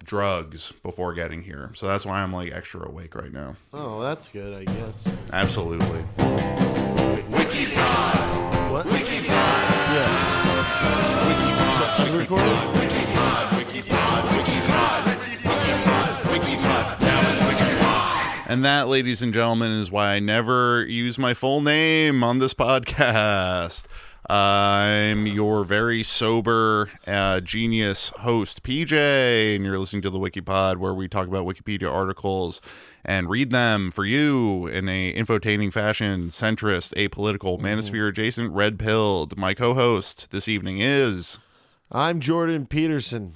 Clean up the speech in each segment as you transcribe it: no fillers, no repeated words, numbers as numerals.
drugs before getting here. So that's why I'm like extra awake right now. Oh, that's good, I guess. Absolutely. WikiPod. What? WikiPod. Yeah. Unrecorded? And that, ladies and gentlemen, is why I never use my full name on this podcast. I'm your very sober, genius host, PJ, and you're listening to the WikiPod, where we talk about Wikipedia articles and read them for you in a infotaining fashion, centrist, apolitical, manosphere-adjacent, red-pilled. My co-host this evening is... I'm Jordan Peterson.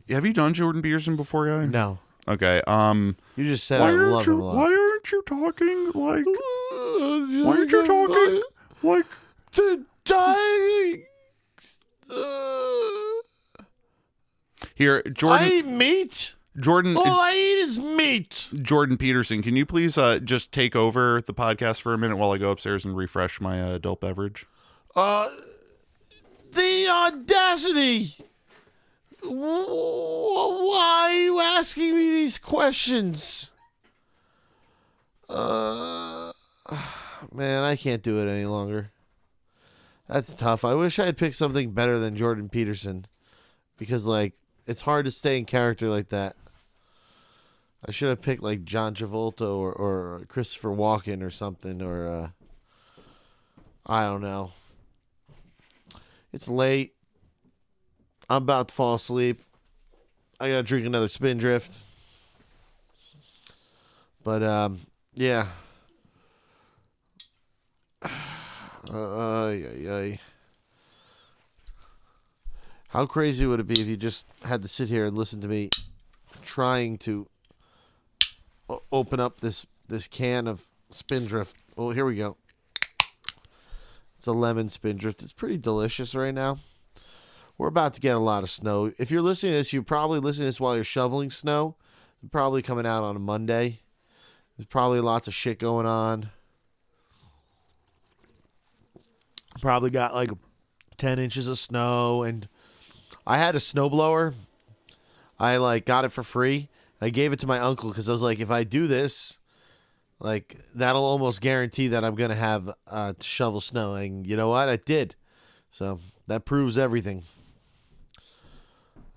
Have you done Jordan Peterson before, guy? No. Okay, You just said I love him a lot. Why aren't you talking like... Why aren't you talking like... To die. Here, Jordan... I eat meat. Jordan... All I eat is meat. Jordan Peterson, can you please just take over the podcast for a minute while I go upstairs and refresh my adult beverage? The audacity. Why are you asking me these questions? Man, I can't do it any longer. That's tough. I wish I had picked something better than Jordan Peterson. Because, like, it's hard to stay in character like that. I should have picked, like, John Travolta or Christopher Walken or something. Or, I don't know. It's late. I'm about to fall asleep. I gotta drink another Spindrift. But, yeah. How crazy would it be if you just had to sit here and listen to me trying to open up this can of Spindrift? Oh, here we go. It's a lemon Spindrift. It's pretty delicious right now. We're about to get a lot of snow. If you're listening to this, you're probably listening to this while you're shoveling snow. It's probably coming out on a Monday. There's probably lots of shit going on. Probably got like 10 inches of snow. And I had a snowblower. I like got it for free. I gave it to my uncle because I was like, if I do this, like that'll almost guarantee that I'm going to have to shovel snow. And you know what? I did. So that proves everything.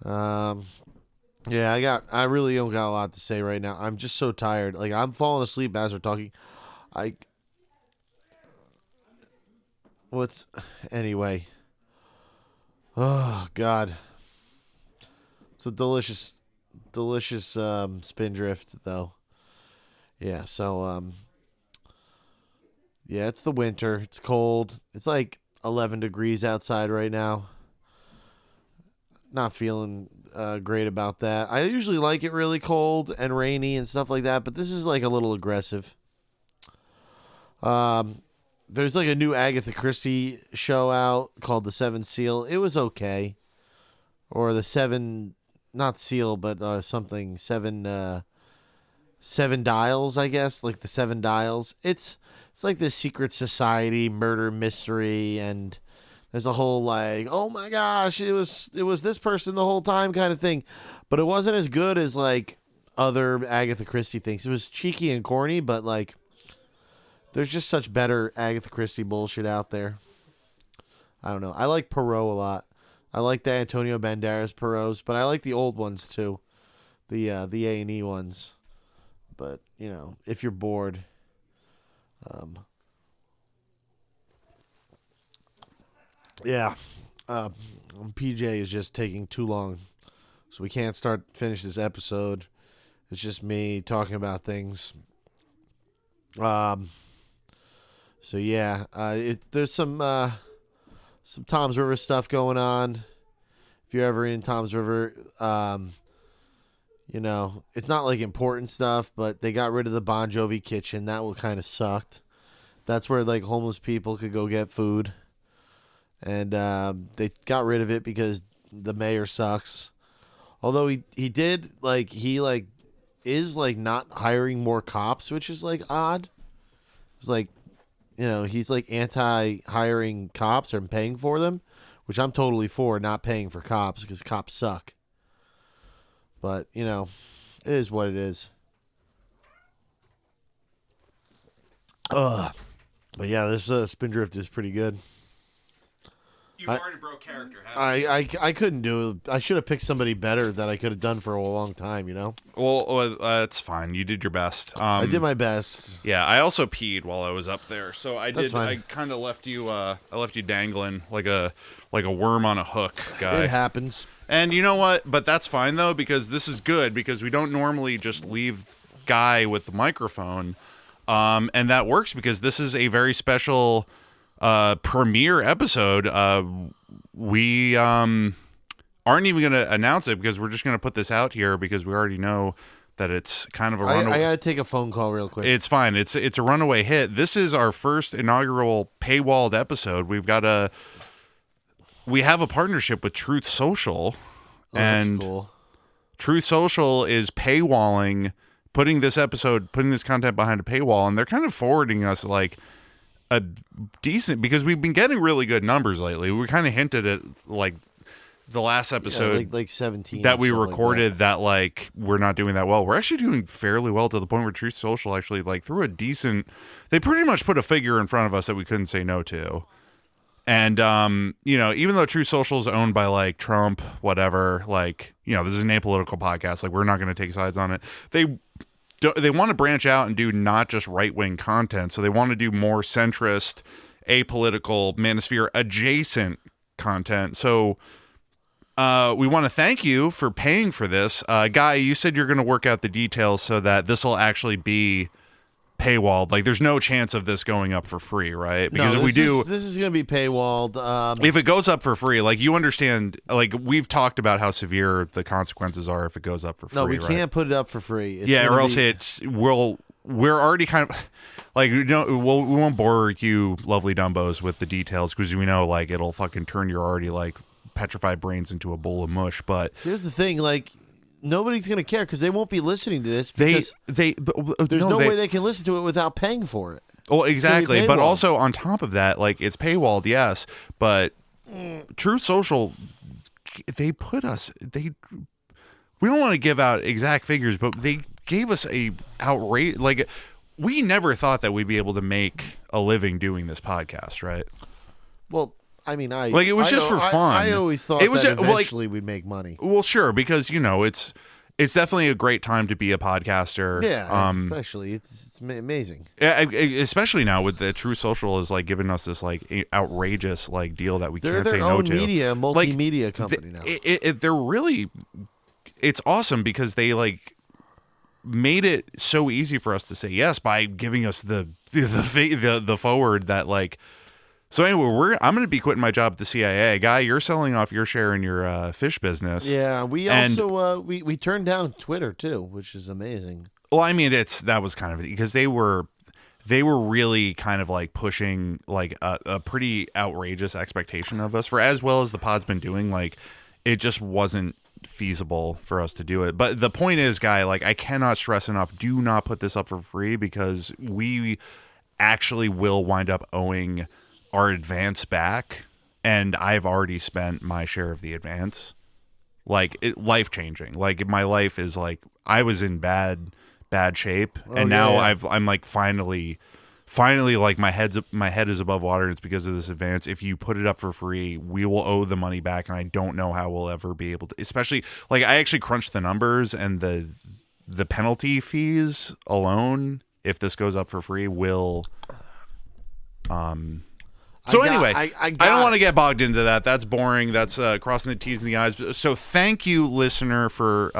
Yeah, I really don't got a lot to say right now. I'm just so tired. Like, I'm falling asleep as we're talking. Anyway. Oh, God. It's a delicious Spindrift, though. Yeah, so, yeah, it's the winter. It's cold. It's like 11 degrees outside right now. Not feeling great about that. I usually like it really cold and rainy and stuff like that, but this is like a little aggressive. There's like a new Agatha Christie show out called The Seven Seal. It was okay. Or the Seven, not Seal, but something, Seven Dials, I guess, like the Seven Dials. It's like this secret society murder mystery, and there's a whole like, oh my gosh, it was this person the whole time kind of thing. But it wasn't as good as like other Agatha Christie things. It was cheeky and corny, but like there's just such better Agatha Christie bullshit out there. I don't know. I like Poirot a lot. I like the Antonio Banderas Poirots, but I like the old ones too. The A&E ones. But, you know, if you're bored, yeah, PJ is just taking too long, so we can't finish this episode. It's just me talking about things. So yeah, there's some Toms River stuff going on. If you're ever in Toms River, you know, it's not like important stuff, but they got rid of the Bon Jovi kitchen. That one kind of sucked. That's where like homeless people could go get food. And they got rid of it because the mayor sucks. Although he is like not hiring more cops, which is like odd. It's like, you know, he's like anti-hiring cops or paying for them, which I'm totally for, not paying for cops because cops suck. But, you know, it is what it is. But yeah, this Spindrift is pretty good. You already broke character, haven't you? I couldn't do it. I should have picked somebody better that I could have done for a long time, you know? Well, it's fine. You did your best. I did my best. Yeah, I also peed while I was up there, so That's fine. I kind of left you. I left you dangling like a worm on a hook, guy. It happens. And you know what? But that's fine though, because this is good because we don't normally just leave Guy with the microphone, and that works because this is a very special premiere episode. We aren't even going to announce it because we're just going to put this out here because we already know that it's kind of a runaway. I got to take a phone call real quick. It's fine. It's a runaway hit. This is our first inaugural paywalled episode. We have a partnership with Truth Social, and that's cool. Truth Social is paywalling, putting this content behind a paywall, and they're kind of forwarding us like a decent, because we've been getting really good numbers lately. We kind of hinted at like the last episode, like 17 that we recorded, that like we're not doing that well. We're actually doing fairly well to the point where Truth Social actually like threw a decent. They pretty much put a figure in front of us that we couldn't say no to. And even though Truth Social is owned by like Trump, whatever, like, this is an apolitical podcast. Like, we're not going to take sides on it. They want to branch out and do not just right-wing content. So they want to do more centrist, apolitical, manosphere adjacent content. So we want to thank you for paying for this. Guy, you said you're going to work out the details so that this will actually be paywalled. Like, there's no chance of this going up for free, right? Because if we do, this is going to be paywalled. If it goes up for free, like, you understand, like, we've talked about how severe the consequences are if it goes up for free. No, we right? can't put it up for free. Or else we're already kind of like, we won't bore you lovely Dumbos with the details because we know like it'll fucking turn your already like petrified brains into a bowl of mush. But here's the thing, like, nobody's going to care because they won't be listening to this. There's no way they can listen to it without paying for it. Well, exactly. But also on top of that, like, it's paywalled, yes, but Truth Social, we don't want to give out exact figures, but they gave us a outrage. Like, we never thought that we'd be able to make a living doing this podcast, right? Well, I mean, it was just for fun. I always thought that eventually we'd make money. Well, sure, because it's definitely a great time to be a podcaster. Yeah, especially it's amazing. Especially now with the True Social is like giving us this like outrageous like deal that we can't say no to. They're multimedia company now. They're really, it's awesome because they like made it so easy for us to say yes by giving us the forward that like. So anyway, I'm going to be quitting my job at the CIA. Guy, you're selling off your share in your fish business. Yeah, we also we turned down Twitter too, which is amazing. Well, I mean, that was kind of because they were really kind of like pushing like a pretty outrageous expectation of us for as well as the pod's been doing. Like, it just wasn't feasible for us to do it. But the point is, Guy, like, I cannot stress enough, do not put this up for free because we actually will wind up owing our advance back, and I've already spent my share of the advance. Like, life changing. Like, my life is like, I was in bad shape, and now I'm like finally like my head is above water. And it's because of this advance. If you put it up for free, we will owe the money back, and I don't know how we'll ever be able to. Especially like, I actually crunched the numbers, and the penalty fees alone, if this goes up for free, will So anyway, I don't want to get bogged into that. That's boring. That's crossing the T's and the I's. So thank you, listener, for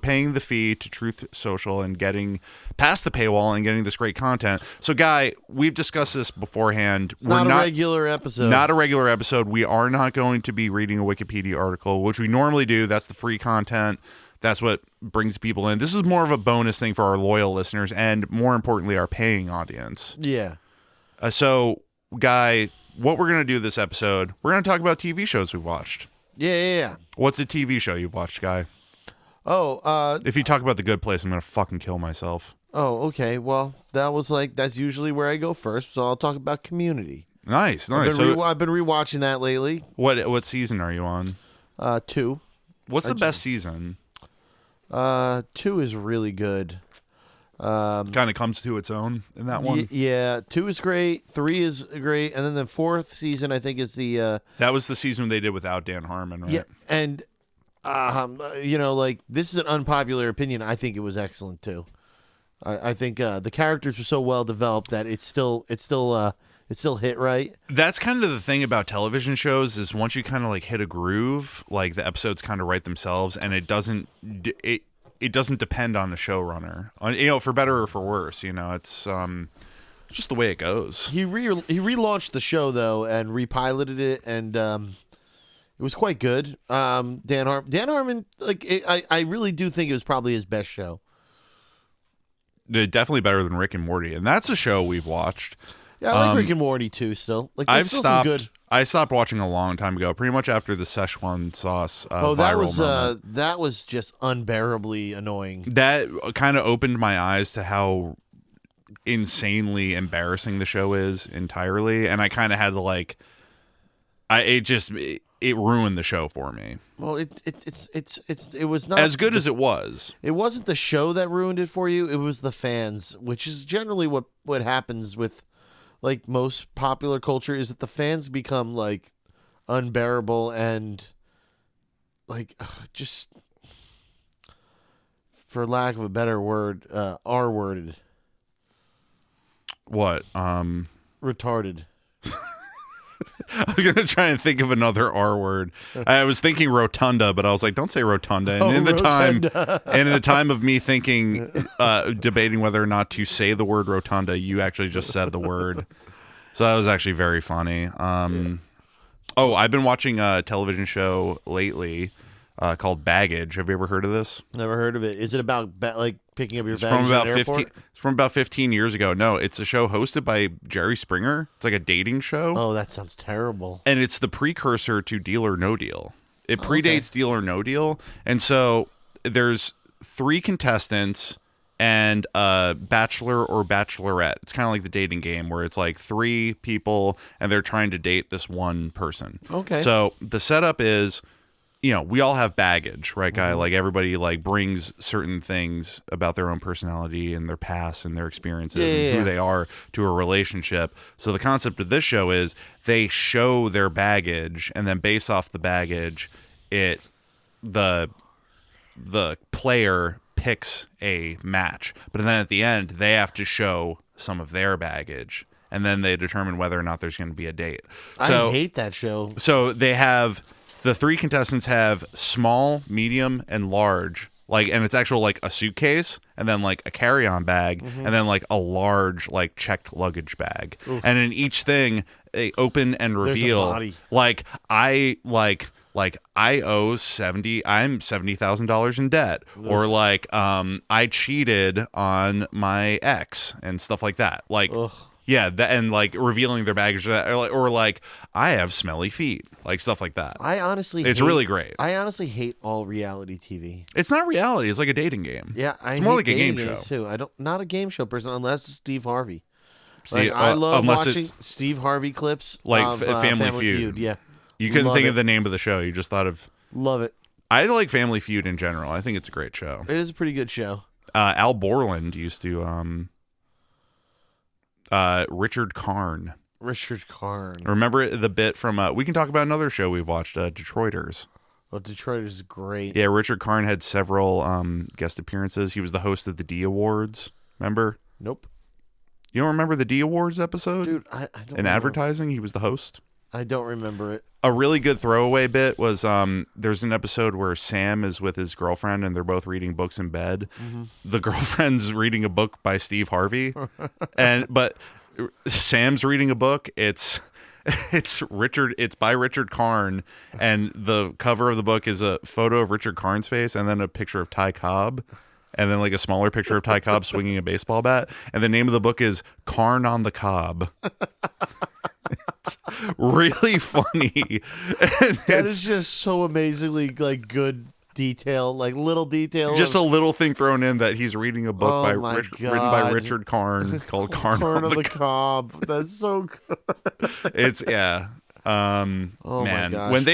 paying the fee to Truth Social and getting past the paywall and getting this great content. So, Guy, we've discussed this beforehand. We're not a regular episode. Not a regular episode. We are not going to be reading a Wikipedia article, which we normally do. That's the free content. That's what brings people in. This is more of a bonus thing for our loyal listeners and, more importantly, our paying audience. Yeah. So, Guy, what we're going to do this episode, we're going to talk about TV shows we've watched. Yeah. What's a TV show you've watched, Guy? Oh, if you talk about The Good Place, I'm going to fucking kill myself. Oh, okay. Well, that's usually where I go first, so I'll talk about Community. Nice. I've been rewatching that lately. What season are you on? 2. What's the best season? 2 is really good. Kind of comes to its own in that one. Yeah, 2 is great. 3 is great, and then the 4th season I think is the. That was the season they did without Dan Harmon, right? Yeah, and like this is an unpopular opinion. I think it was excellent too. I think the characters were so well developed that it still hit right. That's kind of the thing about television shows is once you kind of like hit a groove, like the episodes kind of write themselves, and it doesn't depend on the showrunner, for better or for worse. It's just the way it goes. He relaunched the show though and repiloted it, and it was quite good. Dan Harmon, I really do think it was probably his best show. Definitely better than Rick and Morty, and that's a show we've watched. Yeah, I like Rick and Morty too. Still, I've stopped. Good. I stopped watching a long time ago, pretty much after the Szechuan sauce. That was just unbearably annoying. That kind of opened my eyes to how insanely embarrassing the show is entirely, and I kind of had to it ruined the show for me. Well, it was not as good as it was. It wasn't the show that ruined it for you. It was the fans, which is generally what happens with like most popular culture, is that the fans become like unbearable and like just, for lack of a better word, R-worded. What? Retarded. I was gonna try and think of another R word. I was thinking rotunda, but I was like, "Don't say rotunda." And in the time of me thinking, debating whether or not to say the word rotunda, you actually just said the word. So that was actually very funny. Oh, I've been watching a television show lately called Baggage. Have you ever heard of this? Never heard of it. Is it about picking up your baggage from about at the airport? It's from about 15 years ago. No, it's a show hosted by Jerry Springer. It's like a dating show. Oh, that sounds terrible. And it's the precursor to Deal or No Deal. It predates Deal or No Deal. And so there's 3 contestants and a bachelor or bachelorette. It's kind of like the dating game where it's like 3 people and they're trying to date this one person. Okay. So the setup is, we all have baggage, right, guy? Mm-hmm. Like everybody brings certain things about their own personality and their past and their experiences and who they are to a relationship. So the concept of this show is they show their baggage, and then based off the baggage, the player picks a match. But then at the end, they have to show some of their baggage, and then they determine whether or not there's going to be a date. So, I hate that show. So they have... The 3 contestants have small, medium, and large, and it's actual a suitcase, and then a carry-on bag, and then a large checked luggage bag. Oof. And in each thing, they open and reveal I owe I'm $70,000 in debt, Oof. Or I cheated on my ex and stuff like that. Ugh. Yeah, and revealing their baggage, or I have smelly feet, stuff like that. It's really great. I honestly hate all reality TV. It's not reality; it's like a dating game. Yeah, it's more like a game show too. Not a game show person unless it's Steve Harvey. I love watching Steve Harvey clips, Family Feud. Yeah, you couldn't think of the name of the show; you just thought of. Love it. I like Family Feud in general. I think it's a great show. It is a pretty good show. Al Borland used to. Richard Karn. Remember the bit from we can talk about another show we've watched, Detroiters. Well, Detroiters is great. Yeah, Richard Karn had several guest appearances. He was the host of the D Awards. Remember? Nope. You don't remember the D Awards episode? Dude, I don't In advertising, he was the host. I don't remember it. A really good throwaway bit was there's an episode where Sam is with his girlfriend and they're both reading books in bed. Mm-hmm. The girlfriend's reading a book by Steve Harvey, but Sam's reading a book. It's by Richard Karn, and the cover of the book is a photo of Richard Karn's face and then a picture of Ty Cobb. And then a smaller picture of Ty Cobb swinging a baseball bat. And the name of the book is Karn on the Cobb. It's really funny. That is just so amazingly good detail, little detail. Just a little thing thrown in that he's reading a book written by Richard Karn called Karn on the Cobb. That's so good. It's man, my gosh. when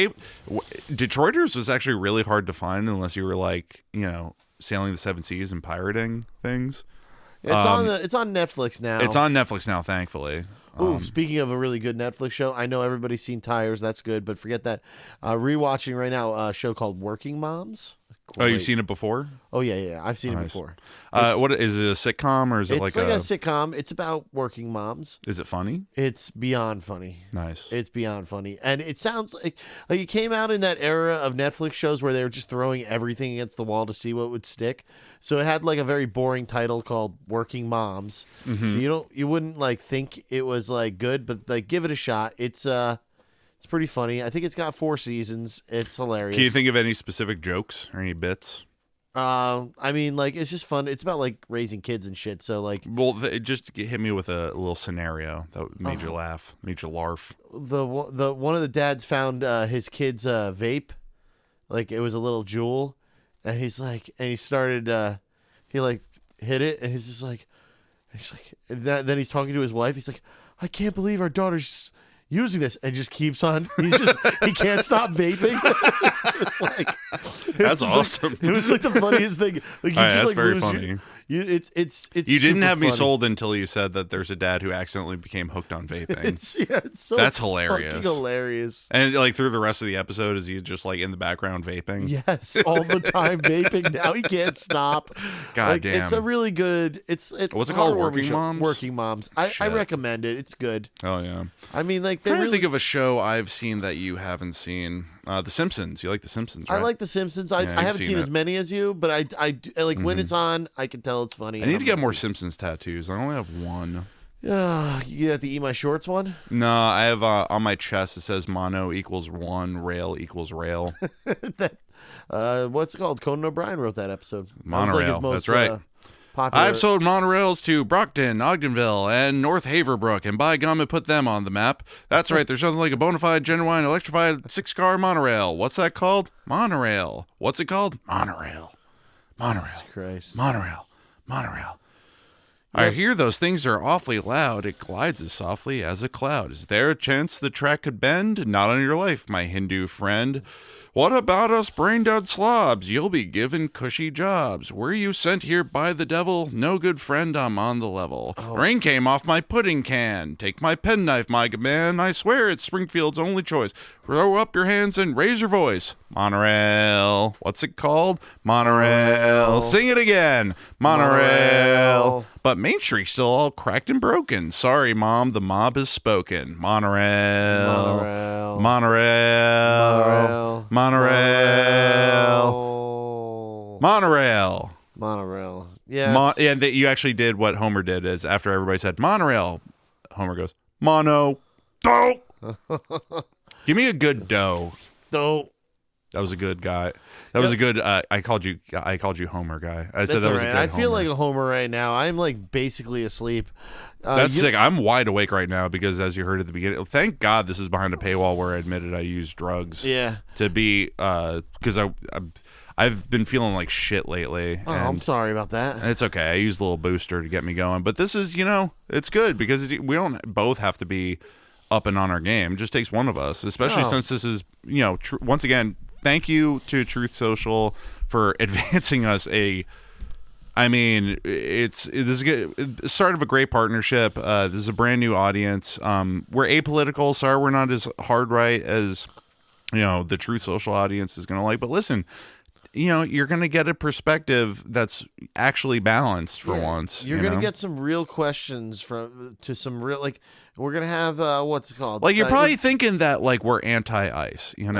Detroiters was actually really hard to find unless you were sailing the seven seas and pirating things. It's on Netflix now. It's on Netflix now, thankfully. Ooh, speaking of a really good Netflix show, I know everybody's seen Tires. That's good, but forget that. Rewatching right now a show called Working Moms. Oh, you've seen it before? Oh, yeah. I've seen it before. What is it, a sitcom or is it it's like a sitcom. It's about working moms. Is it funny? It's beyond funny. Nice. It's beyond funny. And it sounds like it came out in that era of Netflix shows where they were just throwing everything against the wall to see what would stick. So it had like a very boring title called Working Moms. Mm-hmm. So you wouldn't like think it was like good, but like give it a shot. It's pretty funny. I think it's got 4 seasons. It's hilarious. Can you think of any specific jokes or any bits? I mean, like, it's just fun. It's about like raising kids and shit. So like, well, just hit me with a little scenario that made you laugh, made you larf. The one of the dads found his kid's vape, like it was a little jewel, and he's like, and he started, he like hit it, and he's like, then he's talking to his wife. He's like, I can't believe our daughter's using this, and just keeps on. He can't stop vaping. It's like that's awesome. It was like the funniest thing. Like you All right, just that's like very funny. It's you didn't have me funny. sold until you said that there's a dad who accidentally became hooked on vaping. It's so that's hilarious. Fucking hilarious. And like through the rest of the episode, is he just like in the background vaping? Yes, all the time vaping. Now he can't stop. God damn. It's a really good. It's what's it called? Working show. Moms. Working Moms. I recommend it. It's good. Oh yeah. I mean, like I'm trying to think of a show I've seen that you haven't seen. The Simpsons. You like The Simpsons, right? I like The Simpsons. I haven't seen as many as you, but I like when it's on, I can tell it's funny. I need to get more Simpsons tattoos. I only have one. You have to eat my shorts one? No, I have on my chest it says mono equals 1, rail equals rail. What's it called? Conan O'Brien wrote that episode. Monorail. That's right. Popular. I've sold monorails to Brockton, Ogdenville, and North Haverbrook, and by gum, it put them on the map. That's right, there's nothing like a bona fide, genuine, electrified 6-car monorail. What's that called? Monorail. What's it called? Monorail. Monorail. Jesus Christ. Monorail. Monorail. I hear those things are awfully loud. It glides as softly as a cloud. Is there a chance the track could bend? Not on your life, my Hindu friend. What about us brain-dead slobs? You'll be given cushy jobs. Were you sent here by the devil? No good friend, I'm on the level. Rain came off my pudding can. Take my penknife, my good man. I swear it's Springfield's only choice. Throw up your hands and raise your voice. Monorail. What's it called? Monorail. Sing it again. Monorail. But Main Street's still all cracked and broken. Sorry, Mom, the mob has spoken. Monorail. Monorail. Monorail. Monorail. Monorail. Monorail. Yeah. You actually did what Homer did is after everybody said monorail, Homer goes, mono. Dough. Give me a good dough. Dough. That was a good guy. That was a good. I called you Homer guy. I said that was a good. I feel Homer. like a Homer right now. I'm like basically asleep. That's sick. I'm wide awake right now because, as you heard at the beginning, thank God this is behind a paywall where I admitted I used drugs. Yeah. To be because I've been feeling like shit lately. Oh, I'm sorry about that. It's okay. I used a little booster to get me going, but this is it's good because we don't both have to be up and on our game. It just takes one of us, especially since this is once again. Thank you to Truth Social for advancing us this is the start of a great partnership. This is a brand new audience. We're apolitical. Sorry, we're not as hard right as the Truth Social audience is going to like. But listen, you're going to get a perspective that's actually balanced for once. You're going to get some real questions to some real we're going to have what's it called? Like you're probably thinking that like we're anti-ICE, and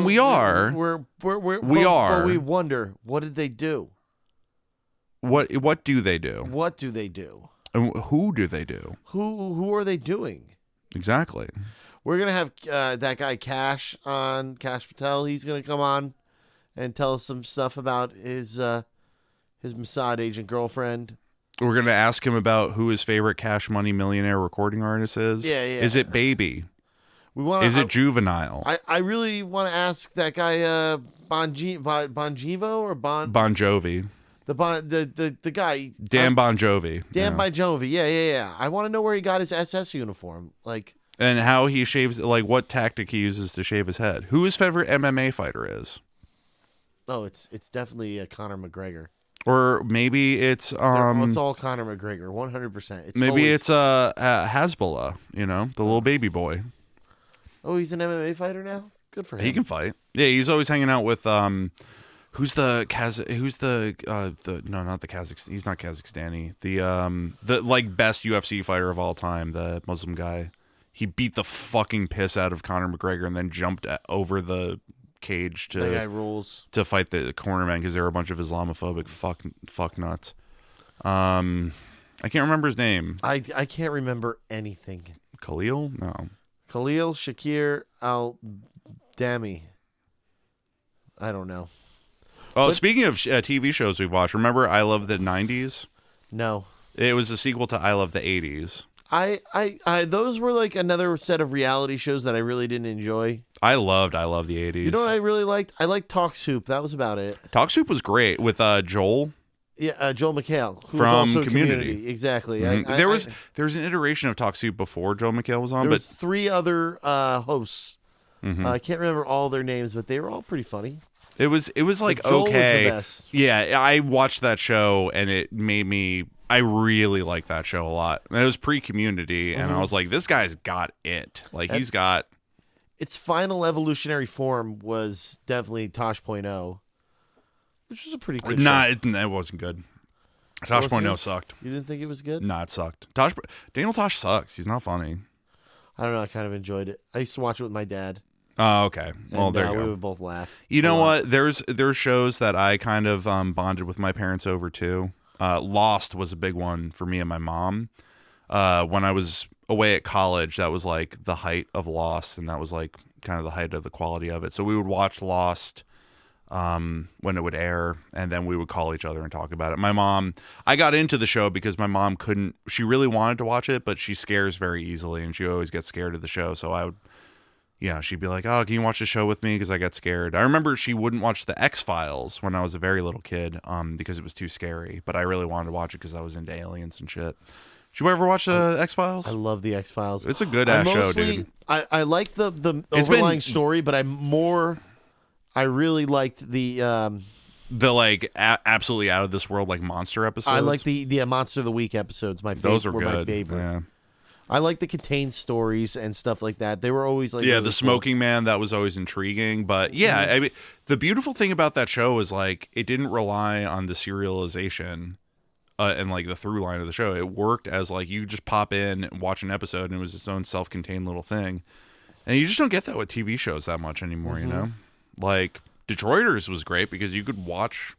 we are. We are. But we wonder, what did they do? What do they do? What do they do? And who do they do? Who are they doing? Exactly. We're going to have that guy Cash on, Cash Patel. He's going to come on and tell us some stuff about his Mossad agent girlfriend. We're going to ask him about who his favorite Cash Money Millionaire recording artist is. Yeah. Is it Baby? Is it Juvenile? I really want to ask that guy Bon Jovi or Bon Jovi. The guy Dan Bon Jovi. Dan Bon Jovi. Yeah. I want to know where he got his SS uniform. And how he shaves, what tactic he uses to shave his head. Who his favorite MMA fighter is. Oh, it's definitely Conor McGregor. Or maybe it's It's all Conor McGregor, 100%. It's maybe always, it's Hasbullah, the little baby boy. Oh, he's an MMA fighter now. Good for him. He can fight. Yeah, he's always hanging out with who's the no, not the Kazakhstan. He's not Kazakhstani. The like best UFC fighter of all time, the Muslim guy. He beat the fucking piss out of Conor McGregor and then jumped over the cage That guy rules. to fight the cornerman because they were a bunch of Islamophobic fuck nuts. I can't remember his name. I can't remember anything. Khalil? No. Khalil Shakir Al-Dami. I don't know. Oh, speaking of TV shows we've watched, remember I Love the 90s? No. It was a sequel to I Love the 80s. I those were like another set of reality shows that I really didn't enjoy. I Love the 80s. You know what I really liked? I liked Talk Soup. That was about it. Talk Soup was great with Joel. Yeah, Joel McHale who from was also Community. Exactly. Mm-hmm. There was an iteration of Talk Soup before Joel McHale was on, there but was 3 other hosts. Mm-hmm. I can't remember all their names, but they were all pretty funny. it was like Joel okay. was the best. Yeah, I watched that show and it made me. I really liked that show a lot. It was pre-Community, and I was like, this guy's got it. Like he's got. Its final evolutionary form was definitely Tosh.0, which was a pretty good show. It wasn't good. Tosh.0 sucked. You didn't think it was good? Nah, it sucked. Daniel Tosh sucks. He's not funny. I don't know. I kind of enjoyed it. I used to watch it with my dad. Oh, okay. Well, And, there you we go. would both laugh. You know what? There's shows that I kind of bonded with my parents over too. Lost was a big one for me and my mom. When I was away at college, that was like the height of Lost, and that was like kind of the height of the quality of it. So we would watch Lost when it would air, and then we would call each other and talk about it. I got into the show because my mom couldn't. She really wanted to watch it, but she scares very easily, and she always gets scared of the show. So I would. Yeah, she'd be like, "Oh, can you watch the show with me?" Because I get scared. I remember she wouldn't watch the X-Files when I was a very little kid, because it was too scary. But I really wanted to watch it because I was into aliens and shit. Did you ever watch the X-Files? I love the X-Files. It's a good ass show, dude. I like the overlying story, but I really liked the like absolutely out of this world like monster episodes. I like the Monster of the Week episodes. Those were my good. favorite. Yeah. I like the contained stories and stuff like that. They were always like yeah, really the cool. smoking man, that was always intriguing. But yeah, I mean, the beautiful thing about that show is like it didn't rely on the serialization and like the through line of the show. It worked as like you just pop in and watch an episode, and it was its own self-contained little thing. And you just don't get that with TV shows that much anymore. You know, like Detroiters was great because you could watch.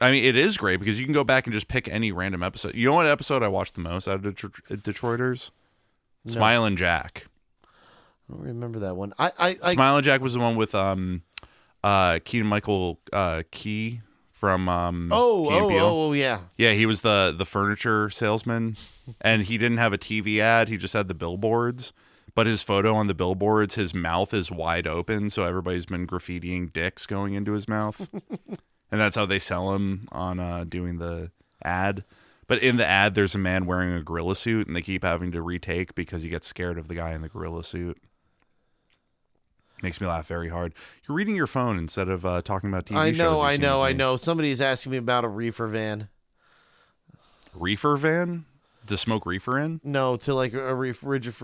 I mean, it is great because you can go back and just pick any random episode. You know what episode I watched the most out of Detroiters? No. Smilin' Jack. I don't remember that one. I Smilin' Jack was the one with Keegan Michael Key from Key and Peele. oh yeah. Yeah, he was the furniture salesman, and he didn't have a TV ad. He just had the billboards. But his photo on the billboards, his mouth is wide open, so everybody's been graffitiing dicks going into his mouth. And that's how they sell him on doing the ad. But in the ad, there's a man wearing a gorilla suit, and they keep having to retake because he gets scared of the guy in the gorilla suit. Makes me laugh very hard. You're reading your phone instead of talking about TV shows. I know. Somebody's asking me about a reefer van. Reefer van? To smoke reefer in? No, to like a refrigerate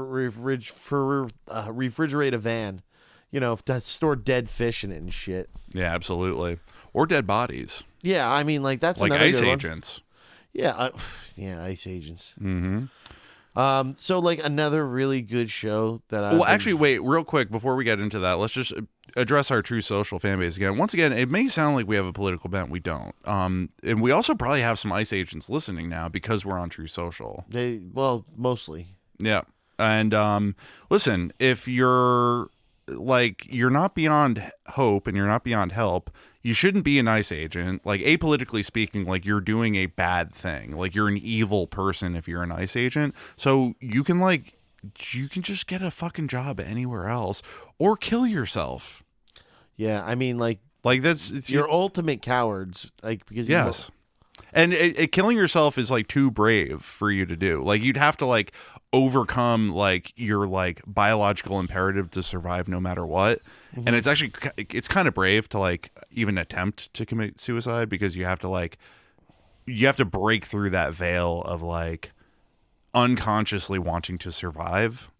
a van. You know, to store dead fish in it and shit. Yeah, absolutely. Or dead bodies. Yeah, I mean, like that's like another ice good agents. One. Yeah, yeah, ice agents. Mm-hmm. So like another really good show that I. Well, actually, wait, real quick before we get into that, let's just address our True Social fan base again. Once again, it may sound like we have a political bent. We don't. And we also probably have some ice agents listening now because we're on True Social. Mostly. Yeah, and listen, if you're not beyond hope and you're not beyond help, you shouldn't be an ICE agent. Like, apolitically speaking, like, you're doing a bad thing. Like, you're an evil person if you're an ICE agent. So you can just get a fucking job anywhere else or kill yourself. Yeah, I mean, like that's you're ultimate cowards. Like, because yes. And killing yourself is like too brave for you to do. Like you'd have to like overcome like your like biological imperative to survive no matter what. And it's actually it's kind of brave to like even attempt to commit suicide, because you have to break through that veil of like unconsciously wanting to survive.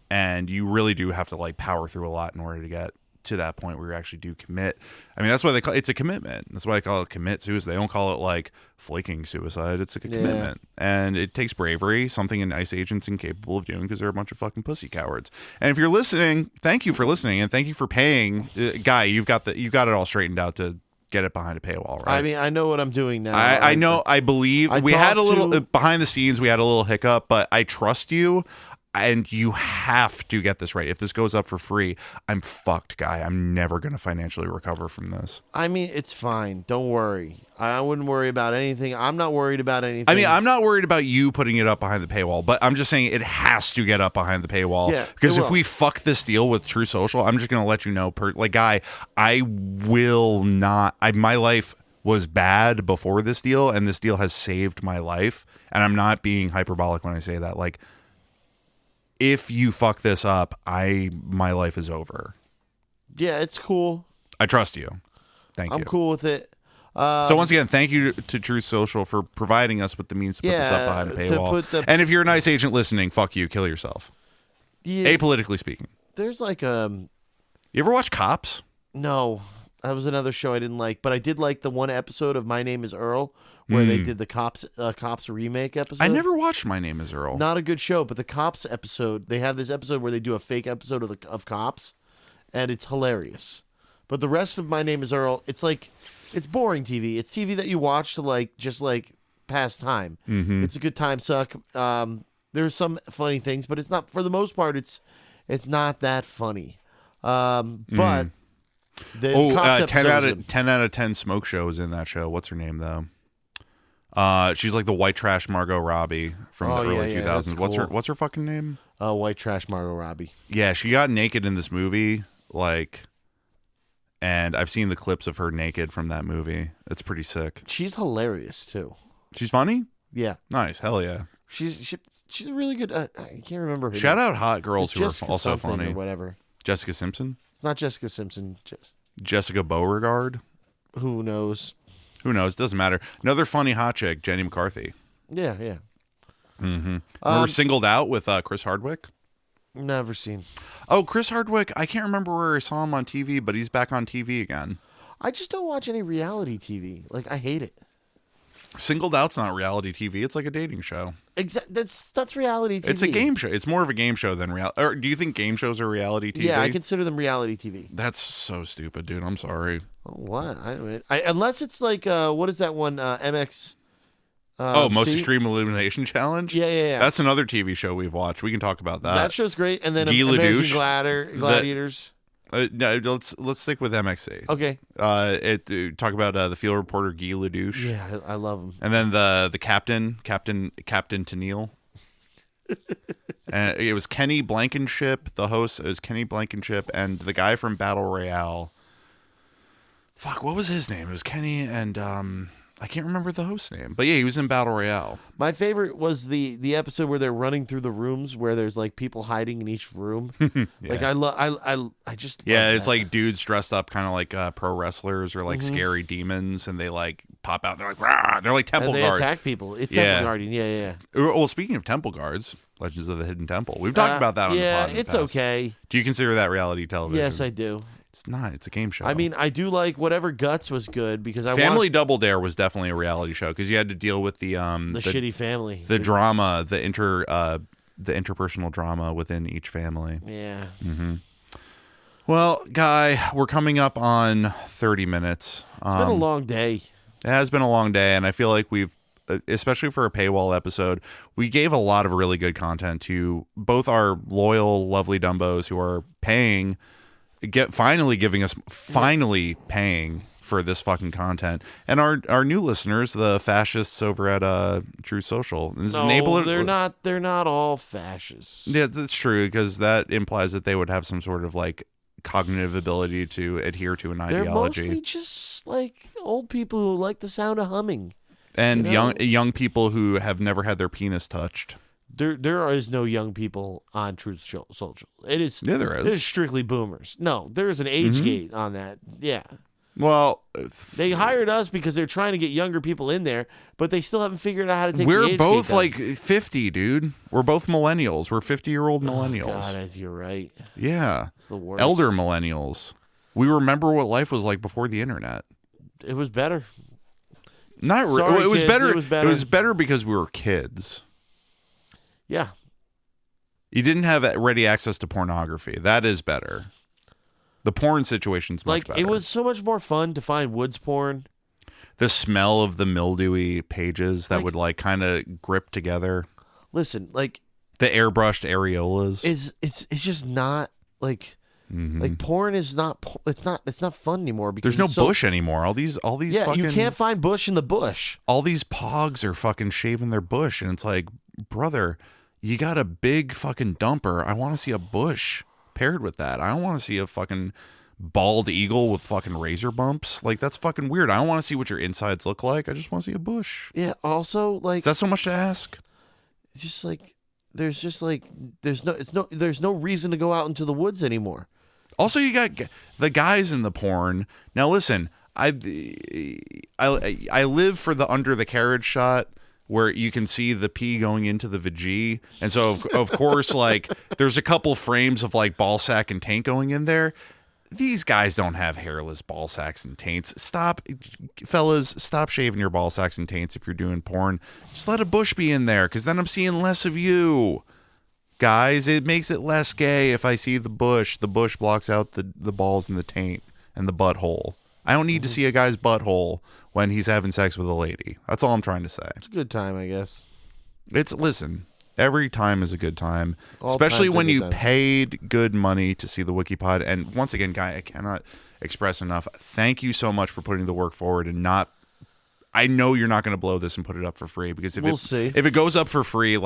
And you really do have to like power through a lot in order to get to that point where you actually do commit. I mean, that's why it's a commitment. That's why I call it commit suicide. They don't call it like flaking suicide. It's like a commitment, and it takes bravery, something an ICE agent's incapable of doing because they're a bunch of fucking pussy cowards. And if you're listening, thank you for listening, and thank you for paying. Guy, you've got it all straightened out to get it behind a paywall, right? I mean, I know what I'm doing now. I know. I believe we had a little behind the scenes. We had a little hiccup, but I trust you. And you have to get this right. If this goes up for free, I'm fucked, Guy. I'm never going to financially recover from this. I mean, it's fine. Don't worry. I wouldn't worry about anything. I'm not worried about anything. I mean, I'm not worried about you putting it up behind the paywall, but I'm just saying it has to get up behind the paywall. Yeah, because if we fuck this deal with True Social, I'm just going to let you know, Guy, I will not. My life was bad before this deal, and this deal has saved my life. And I'm not being hyperbolic when I say that. Like, if you fuck this up, my life is over. Yeah, it's cool. I trust you. Thank you. I'm cool with it. So once again, thank you to Truth Social for providing us with the means to put this up behind a paywall. And if you're a nice agent listening, fuck you, kill yourself. Yeah, apolitically speaking. There's like You ever watch Cops? No, that was another show I didn't like, but I did like the one episode of My Name Is Earl, where they did the Cops remake episode. I never watched My Name Is Earl. Not a good show, but the Cops episode, they have this episode where they do a fake episode of Cops, and it's hilarious. But the rest of My Name Is Earl, it's boring TV. It's TV that you watch to like just like pass time. It's a good time suck. There's some funny things, but it's not, for the most part, it's not that funny. But the Cops 10 out of 10 smoke show is in that show. What's her name though? She's like the white trash Margot Robbie from the early 2000s. Cool. What's her fucking name? White trash Margot Robbie. Yeah, she got naked in this movie, like, and I've seen the clips of her naked from that movie. It's pretty sick. She's hilarious too. She's funny? Yeah. Nice. Hell yeah. She's a really good. I can't remember her Shout name. out hot girls who are also funny. Or whatever. Jessica Simpson? It's not Jessica Simpson. Jessica Beauregard? Who knows? Who knows? Doesn't matter. Another funny hot chick, Jenny McCarthy. Yeah. Remember Singled Out with Chris Hardwick? Never seen. Oh, Chris Hardwick. I can't remember where I saw him on TV, but he's back on TV again. I just don't watch any reality TV. Like, I hate it. Singled Out's not reality TV. It's like a dating show. That's reality TV. It's a game show. It's more of a game show than reality. Or do you think game shows are reality TV? Yeah, I consider them reality TV. That's so stupid, dude. I'm sorry. Oh, what? Unless it's like, what is that one? MX. Most Extreme Elimination Challenge? Yeah. That's another TV show we've watched. We can talk about that. That show's great. And then Guy American Ledouche. Gladiators. No, let's stick with MXC. Okay. Talk about the field reporter Guy Ledouche. Yeah, I love him. And then the Captain Tennille. And it was Kenny Blankenship. The host is Kenny Blankenship, and the guy from Battle Royale. Fuck, what was his name? It was Kenny, and I can't remember the host's name, but yeah, he was in Battle Royale. My favorite was the episode where they're running through the rooms where there's like people hiding in each room. Yeah. Like I just love it's that. like dudes dressed up kind of like pro wrestlers or like scary demons, and they like pop out. They're like, rah! They're like temple and they guards. attack people. It's Temple Guardian. Yeah. Well, speaking of temple guards, Legends of the Hidden Temple. We've talked about that on the pod. Yeah, it's okay. Do you consider that reality television? Yes, I do. It's not. It's a game show. I mean, I do like whatever Guts was good because Family Double Dare was definitely a reality show because you had to deal with the shitty family, the drama, the interpersonal drama within each family. Yeah. Mm-hmm. Well, Guy, we're coming up on 30 minutes. It's been a long day. It has been a long day, and I feel like we've, especially for a paywall episode, we gave a lot of really good content to both our loyal, lovely Dumbos who are paying. Finally paying for this fucking content, and our new listeners, the fascists over at True Social. They're not all fascists. Yeah, that's true, because that implies that they would have some sort of like cognitive ability to adhere to an ideology. They're mostly just like old people who like the sound of humming. And young people who have never had their penis touched. There is no young people on Truth Social. It is. Yeah, there is. It is strictly boomers. No, there is an age gate on that. Yeah. Well, they hired us because they're trying to get younger people in there, but they still haven't figured out how to take. We're the age both gate like 50, dude. We're both millennials. We're 50-year-old millennials. Oh, God, you're right. Yeah, it's the worst. Elder millennials. We remember what life was like before the internet. It was better. Not really. Sorry, It was kids, better. it was better. It was better because we were kids. Yeah. You didn't have ready access to pornography. That is better. The porn situation's much better. It was so much more fun to find woods porn. The smell of the mildewy pages that would kind of grip together. Listen, the airbrushed areolas. It's just not like porn is not. It's not fun anymore because there's no bush anymore. All these fucking, you can't find bush in the bush. All these pogs are fucking shaving their bush, and it's like, brother, you got a big fucking dumper. I want to see a bush paired with that. I don't want to see a fucking bald eagle with fucking razor bumps. Like, that's fucking weird. I don't want to see what your insides look like. I just want to see a bush. Yeah. Also, is that so much to ask? It's just there's no reason to go out into the woods anymore. Also, you got the guys in the porn. Now, listen, I live for the under the carriage shot where you can see the pee going into the vajay. And so, of course, there's a couple frames of ball sack and taint going in there. These guys don't have hairless ball sacks and taints. Stop, fellas, stop shaving your ball sacks and taints if you're doing porn. Just let a bush be in there, because then I'm seeing less of you. Guys, it makes it less gay if I see the bush. The bush blocks out the balls and the taint and the butthole. I don't need to see a guy's butthole when he's having sex with a lady. That's all I'm trying to say. It's a good time, I guess. Listen, every time is a good time, All especially when you time. paid good money to see the WikiPod. And once again, Guy, I cannot express enough. Thank you so much for putting the work forward and not. I know you're not going to blow this and put it up for free, because if it goes up for free,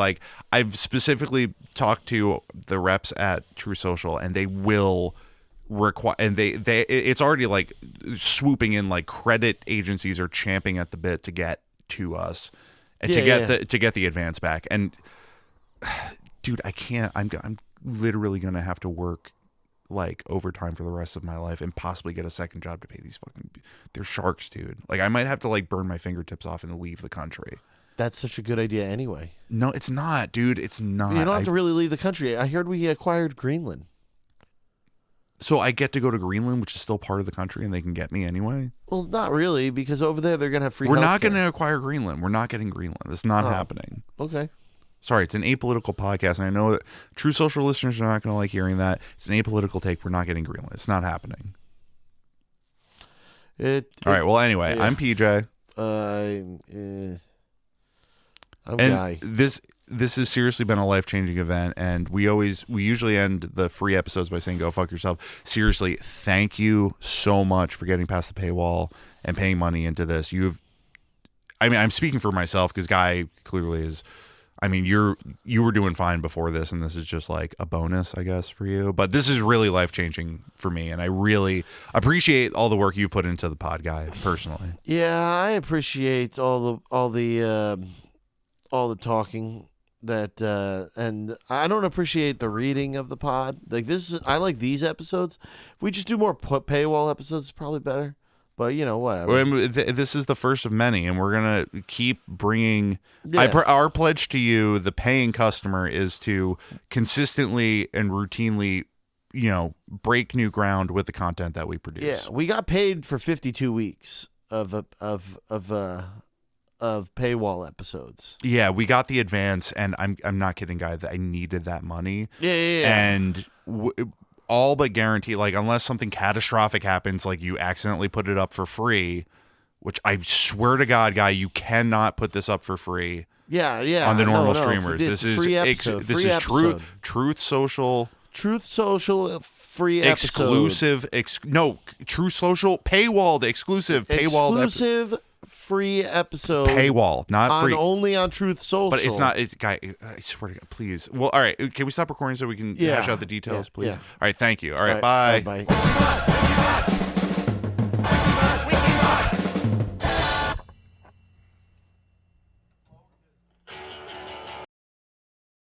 I've specifically talked to the reps at True Social, and they will require, and they it's already swooping in, credit agencies are champing at the bit to get to us and to get the advance back. And dude, I can't. I'm literally going to have to work overtime for the rest of my life and possibly get a second job to pay these fucking. They're sharks, dude. I might have to burn my fingertips off and leave the country. That's such a good idea anyway. No, it's not, dude. It's not. You don't have to really leave the country. I heard we acquired Greenland. So I get to go to Greenland, which is still part of the country, and they can get me anyway? Well, not really, because over there they're going to have free We're not healthcare. going to acquire Greenland. We're not getting Greenland. It's not happening. Okay. Sorry, it's an apolitical podcast, and I know that True Social listeners are not going to like hearing that. It's an apolitical take. We're not getting Greenland. It's not happening. All right, well, anyway, I'm PJ. I'm and Guy. This has seriously been a life-changing event, and we usually end the free episodes by saying go fuck yourself. Seriously, thank you so much for getting past the paywall and paying money into this. I'm speaking for myself, because Guy clearly is. You were doing fine before this, and this is just a bonus, I guess, for you. But this is really life-changing for me, and I really appreciate all the work you've put into the pod, Guy, personally. Yeah, I appreciate all the talking that, and I don't appreciate the reading of the pod. I like these episodes. If we just do more paywall episodes, it's probably better. But whatever. This is the first of many, and we're gonna keep bringing. Yeah. Our pledge to you, the paying customer, is to consistently and routinely, break new ground with the content that we produce. Yeah, we got paid for 52 weeks of paywall episodes. Yeah, we got the advance, and I'm not kidding, Guy. That I needed that money. Yeah. And all but guarantee, unless something catastrophic happens, you accidentally put it up for free, which I swear to God, Guy, you cannot put this up for free. Yeah. On the normal No. streamers. This is Truth Social. Truth Social free Exclusive. True Social paywalled exclusive paywalled exclusive free episode. Paywall, not free. Only on Truth Social. But it's not. It's Guy. I swear to God, please. Well, all right. Can we stop recording so we can hash out the details, please? Yeah. All right. Thank you. All right. Bye. Bye.